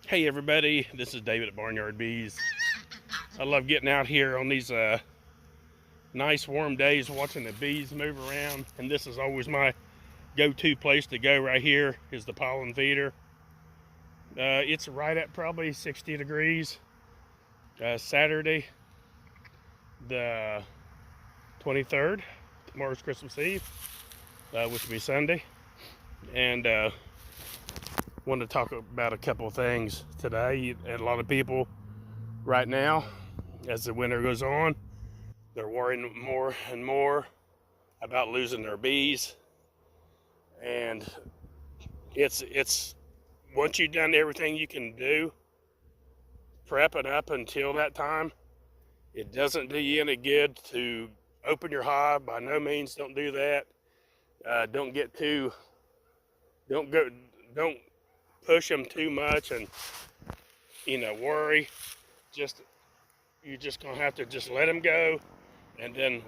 Hey everybody, this is David at Barnyard Bees. I love getting out here on these nice warm days watching the bees move around, and this is always my go-to place to go. Right here is the pollen feeder. It's right at probably 60 degrees. Saturday the 23rd, tomorrow's Christmas Eve, which will be Sunday, and want to talk about a couple of things today. And a lot of people right now, as the winter goes on, they're worrying more and more about losing their bees. And it's once you've done everything you can do, prep it up until that time, it doesn't do you any good to open your hive. By no means, don't do that. Don't push them too much and worry. You're just gonna have to just let them go, and then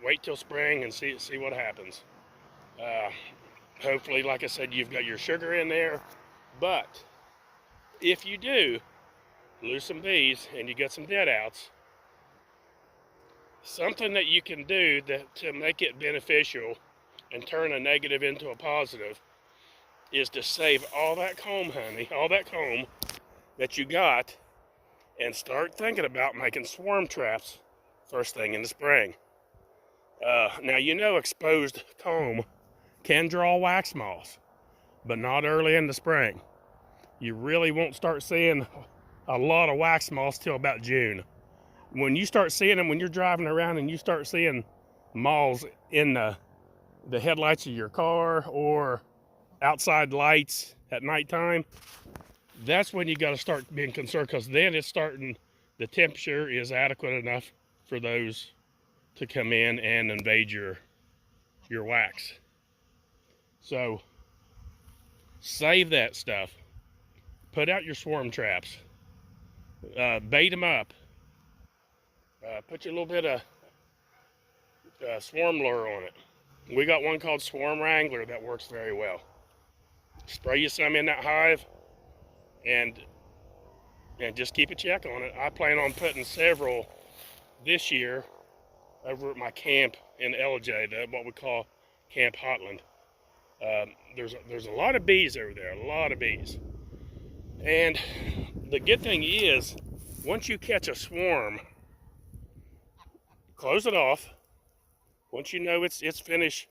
wait till spring and see what happens. Hopefully, like I said, you've got your sugar in there. But if you do lose some bees and you get some dead outs, something that you can do to make it beneficial and turn a negative into a positive is to save all that comb honey, all that comb that you got, and start thinking about making swarm traps first thing in the spring. Now, exposed comb can draw wax moths, but not early in the spring. You really won't start seeing a lot of wax moths till about June. When you start seeing them, when you're driving around and you start seeing moths in the headlights of your car or outside lights at nighttime, that's when you got to start being concerned, because then the temperature is adequate enough for those to come in and invade your wax. So save that stuff. Put out your swarm traps. Bait them up. Put your little bit of swarm lure on it. We got one called Swarm Wrangler that works very well. Spray you some in that hive, and just keep a check on it. I plan on putting several this year over at my camp in LJ, what we call Camp Hotland. There's a lot of bees over there, a lot of bees. And the good thing is, once you catch a swarm, close it off. Once you know it's finished,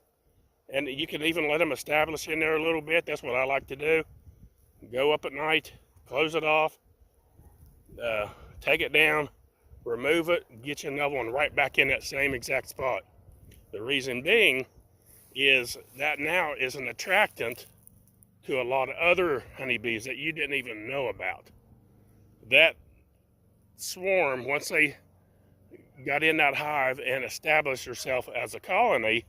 and you can even let them establish in there a little bit. That's what I like to do. Go up at night, close it off, take it down, remove it, get you another one right back in that same exact spot. The reason being is that now is an attractant to a lot of other honeybees that you didn't even know about. That swarm, once they got in that hive and established herself as a colony,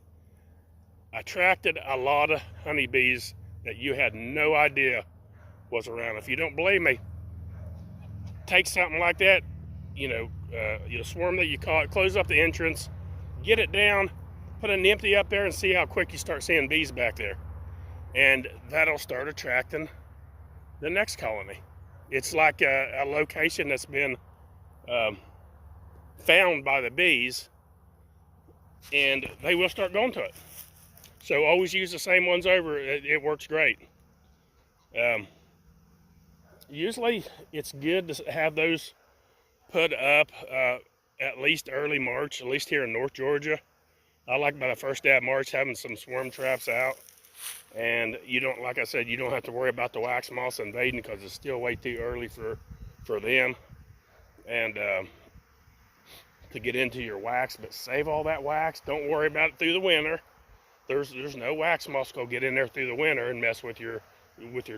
attracted a lot of honeybees that you had no idea was around. If you don't believe me, take something like that, swarm that you caught, close up the entrance, get it down, put an empty up there, and see how quick you start seeing bees back there. And that'll start attracting the next colony. It's like a location that's been found by the bees, and they will start going to it. So always use the same ones over. It works great. Usually it's good to have those put up at least early March, at least here in North Georgia. I like by the first day of March having some swarm traps out. And you don't, like I said, you don't have to worry about the wax moths invading, because it's still way too early for them and to get into your wax. But save all that wax. Don't worry about it through the winter. There's no wax moths go get in there through the winter and mess with your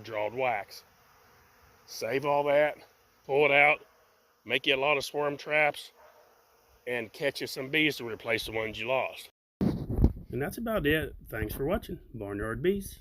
drawed wax. Save all that, pull it out, make you a lot of swarm traps, and catch you some bees to replace the ones you lost. And that's about it. Thanks for watching Barnyard Bees.